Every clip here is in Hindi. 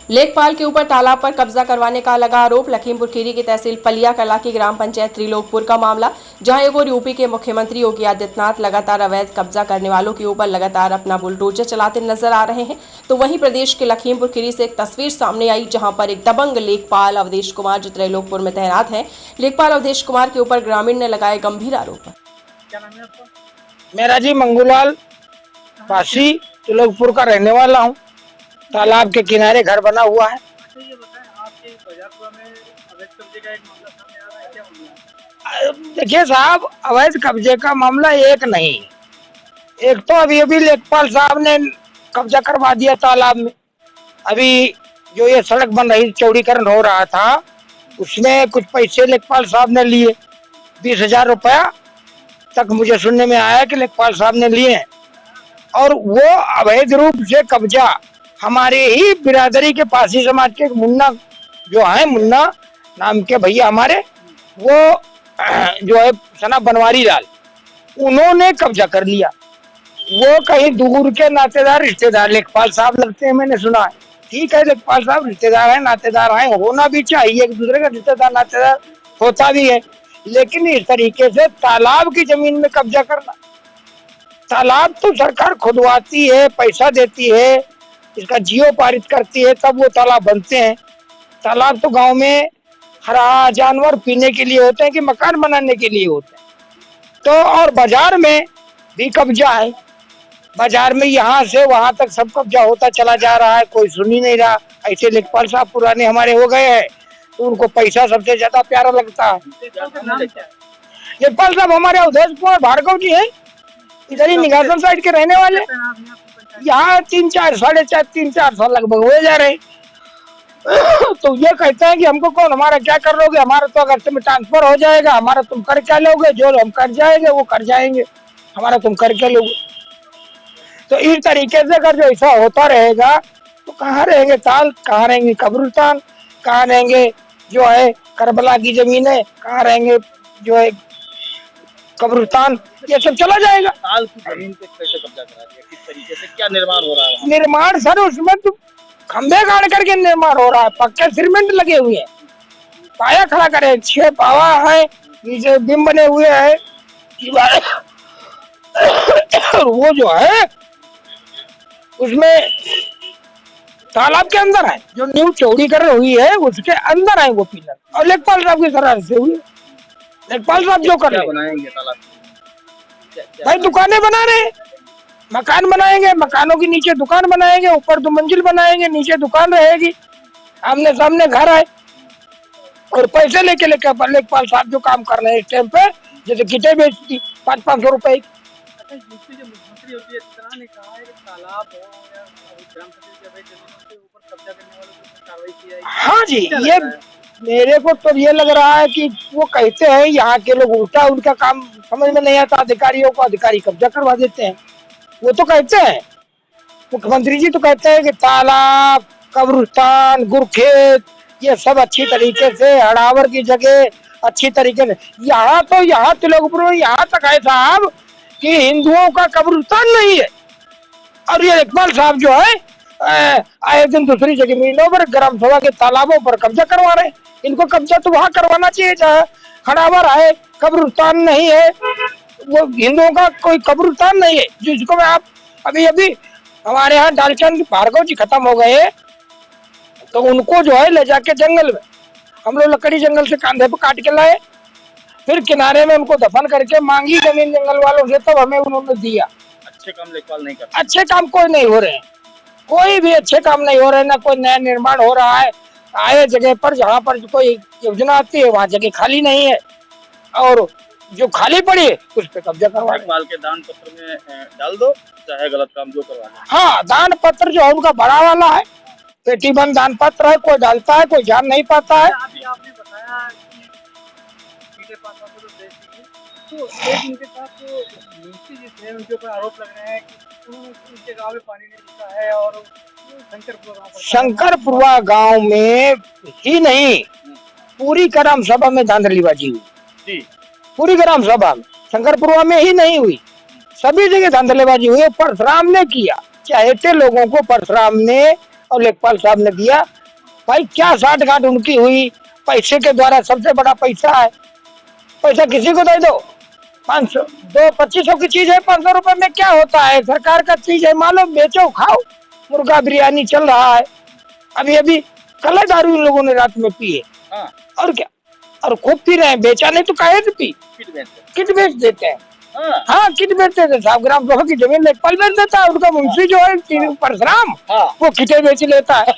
लेखपाल के ऊपर तालाब पर कब्जा करवाने का लगा आरोप। लखीमपुर खीरी की तहसील पलिया कला की ग्राम पंचायत त्रिलोकपुर का मामला, जहां एक और यूपी के मुख्यमंत्री योगी आदित्यनाथ लगातार अवैध कब्जा करने वालों के ऊपर लगातार अपना बुलडोजर चलाते नजर आ रहे हैं, तो वहीं प्रदेश के लखीमपुर खीरी से एक तस्वीर सामने आई, जहां पर एक दबंग लेखपाल अवधेश कुमार जो त्रिलोकपुर में तैनात है, लेखपाल अवधेश कुमार के ऊपर ग्रामीण ने लगाए गंभीर आरोप। क्या नाम है आपका? मेरा जी मंगूलाल पासी त्रिलोकपुर का रहने वाला हूँ। तालाब के किनारे घर बना हुआ है। अच्छा, ये बताएं, आपके बजारपुरा में अवैध कब्जे का एक मामला सामने आ रहा है, क्या मामला है? देखिए साहब, अवैध कब्जे का मामला एक नहीं, एक तो अभी लेखपाल साहब ने कब्जा करवा दिया तालाब में। अभी जो ये सड़क बन रही, चौड़ीकरण हो रहा था, उसमें कुछ पैसे लेखपाल साहब ने लिए, 20,000 रुपया तक मुझे सुनने में आया कि लेखपाल साहब ने लिए हैं। और वो अवैध रूप से कब्जा हमारे ही बिरादरी के पासी समाज के मुन्ना जो है, मुन्ना नाम के भैया हमारे, वो जो है सना बनवारी लाल, उन्होंने कब्जा कर लिया। वो कहीं दूर के नातेदार रिश्तेदार लेखपाल साहब लगते हैं, मैंने सुना है। ठीक है, लेखपाल साहब रिश्तेदार हैं, नातेदार हैं, होना भी चाहिए, एक दूसरे का रिश्तेदार नातेदार होता भी है, लेकिन इस तरीके से तालाब की जमीन में कब्जा करना, तालाब तो सरकार खुदवाती है, पैसा देती है, इसका जियो पारित करती है, तब वो तालाब बनते हैं। तालाब तो गांव में हरा जानवर पीने के लिए होते हैं कि मकान बनाने के लिए होते हैं। तो और बाजार में भी कब्जा है, बाजार में यहाँ से वहां तक सब कब्जा होता चला जा रहा है, कोई सुन ही नहीं रहा। ऐसे लेखपाल साहब पुराने हमारे हो गए हैं, तो उनको पैसा सबसे ज्यादा प्यारा लगता है। लेखपाल साहब हमारे अवधेश कुमार भार्गव जी हैं, इधर ही निगासन साइड के रहने वाले। यहाँ 3-4 साढ़े 3-4 साल लगभग हो जा रहे। तो ये कहते हैं कि हमको कौन, हमारा क्या कर लोगे, हमारा तो अगस्त में ट्रांसफर हो जाएगा, हमारा तुम कर क्या लोगे, जो हम कर जाएंगे वो कर जाएंगे, हमारा तुम कर क्या लोगे। तो इस तरीके से अगर जो ऐसा होता रहेगा तो कहाँ रहेंगे ताल, कहाँ रहेंगे कब्रिस्तान, कहाँ रहेंगे जो है करबला की जमीन है, कहाँ रहेंगे जो है कब्रिस्तान, ये सब चला जाएगा। ताल की जमीन पे कैसे कब्जा करा दिया, किस तरीके से, क्या निर्माण हो रहा है? निर्माण सर उसमें तो खंभे गाड़ करके निर्माण हो रहा है, पक्के सीमेंट लगे हुए हैं, पाया खड़ा करे, 6 पावा है, नीचे बिम बने हुए हैं, और वो जो है उसमें तालाब के अंदर है, जो न्यू चौड़ीकरण हुई है उसके अंदर है वो पिलर, और लेखपाल साहब की शरारत से हुई। लेखपाल साहब जो कर रहे बनाएंगे तालाब, भाई दुकानें बना रहे, मकान बनाएंगे, मकानों के नीचे दुकान बनाएंगे, ऊपर 2 मंजिल बनाएंगे, नीचे दुकान रहेगी, आमने सामने घर है, और पैसे लेके लेखपाल साहब जो काम कर रहे हैं इस टाइम पे, जैसे किटे बेचती 500-500 रुपए। अच्छा, यूपी के मुख्यमंत्री योगी आदित्यनाथ ने कहा है कि तालाब हो या ग्राम पंचायत के अवैध जमीनों के ऊपर कब्जा करने वालों के ऊपर कार्रवाई की जाएगी। हाँ जी, ये मेरे को तो ये लग रहा है कि वो कहते हैं यहाँ के लोग उल्टा, उनका काम समझ में नहीं आता अधिकारियों को, अधिकारी कब्जा करवा देते हैं। वो तो कहते हैं, मुख्यमंत्री जी तो कहते हैं कि तालाब, कब्रिस्तान, गुरखेत, ये सब अच्छी तरीके से हड़ावर की जगह अच्छी तरीके से, यहाँ तो यहाँ त्रिलोकपुर में यहाँ तक है साहब कि हिंदुओं का कब्रिस्तान नहीं है, और ये लेखपाल साहब जो है आए दिन दूसरी जमीनों पर, ग्राम सभा के तालाबों पर कब्जा करवा रहे हैं। इनको कब्जा तो वहां करवाना चाहिए जहाँ हड़ावर है, कब्रिस्तान नहीं है, वो हिंदुओं का कोई कब्रिस्तान नहीं है, जिसको मैं आप अभी हमारे यहाँ डालचंद भार्गव जी खत्म हो गए, तो उनको जो है ले जाके जंगल में हम लोग लकड़ी जंगल से कांधे पे काट के लाए, फिर किनारे में उनको दफन करके मांगी जमीन जंगल वालों से, तब हमें उन्होंने दिया। अच्छे काम लेखपाल नहीं करते, अच्छे काम कोई नहीं हो रहे हैं, कोई भी अच्छे काम नहीं हो रहे, ना कोई नया निर्माण हो रहा है। आए जगह पर जहाँ पर कोई योजना आती है वहाँ जगह खाली नहीं है, और जो खाली पड़ी है उस पर कब्जा करवा लेखपाल के दान पत्र में डाल दो, चाहे गलत काम जो करवाना। हाँ, दान पत्र जो है उनका बड़ा वाला है, पेटी बंद दान पत्र है, कोई डालता है, कोई जान नहीं पाता है। अभी आपने बताया कि पीटे पास तो देश की, तो लेकिन उनके साथ मुंशी जी थे, उनके ऊपर आरोप लग रहे हैं कि उनके गांव में पानी नहीं मिलता है, और शंकरपुरा गांव में ही नहीं, पूरी ग्राम सभा में धांधलीबाजी हुई जी, पूरी ग्राम सभा में, शंकरपुरा में ही नहीं हुई, सभी जगह धांधलीबाजी हुई। परशुराम ने किया, चाहते लोगों को परशुराम ने और लेखपाल साहब ने दिया। भाई क्या साठ गांठ उनकी हुई, पैसे के द्वारा सबसे बड़ा पैसा है। पैसा किसी को दे दो, 500 दो 2500 की चीज है, 500 रुपए में क्या होता है, सरकार का चीज है, मान लो बेचो खाओ। मुर्गा बिरयानी चल रहा है, अभी कल दारू इन लोगों ने रात में पी है। हाँ, और क्या, और खूब पी रहे हैं, बेचा नहीं तो काहे से पी, किट बेच देते हैं। हाँ, हाँ किट बेचते थे, 100 ग्राम लोहे की जमीन लेखपाल बेच देता है, उनका मुंशी जो है परशुराम, हाँ, वो किटे बेच लेता है।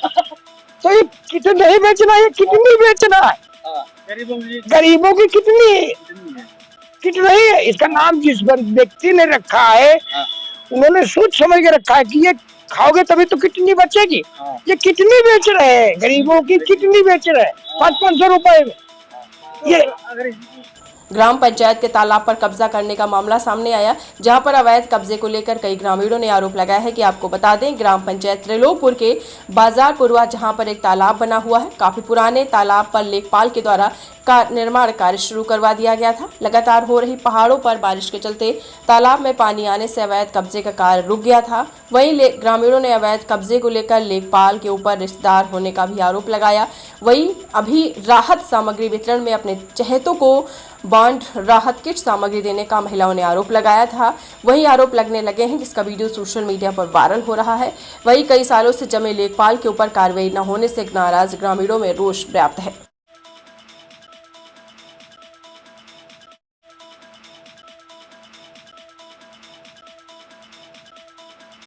तो ये किट नहीं बेचना, ये कितनी बेचना है, हाँ, गरीबों की कितनी कितनी है? किट नहीं है। इसका नाम जिस व्यक्ति ने रखा है, हाँ, उन्होंने सोच समझ के रखा है कि ये खाओगे तभी तो कितनी बचेगी। हाँ, ये कितनी बेच रहे हैं, गरीबों की कितनी बेच रहे हैं, 500-500 रुपए में। तो ये अगर ग्राम पंचायत के तालाब पर कब्जा करने का मामला सामने आया, जहां पर अवैध कब्जे को लेकर कई ग्रामीणों ने आरोप लगाया है कि आपको बता दें, ग्राम पंचायत त्रिलोकपुर के बाजार पुरवा जहां पर एक तालाब बना हुआ है, काफी पुराने तालाब पर लेखपाल के द्वारा निर्माण कार्य शुरू करवा दिया गया था। लगातार हो रही पहाड़ों पर बारिश के चलते तालाब में पानी आने से अवैध कब्जे का कार्य रुक गया था। वहीं ग्रामीणों ने अवैध कब्जे को लेकर लेखपाल के ऊपर रिश्तेदार होने का भी आरोप लगाया। वहीं अभी राहत सामग्री वितरण में अपने चहेतों को बॉन्ड राहत किट सामग्री देने का महिलाओं ने आरोप लगाया था। वहीं आरोप लगने लगे हैं, जिसका वीडियो सोशल मीडिया पर वायरल हो रहा है। वहीं कई सालों से जमे लेखपाल के ऊपर कार्रवाई न होने से नाराज ग्रामीणों में रोष व्याप्त है।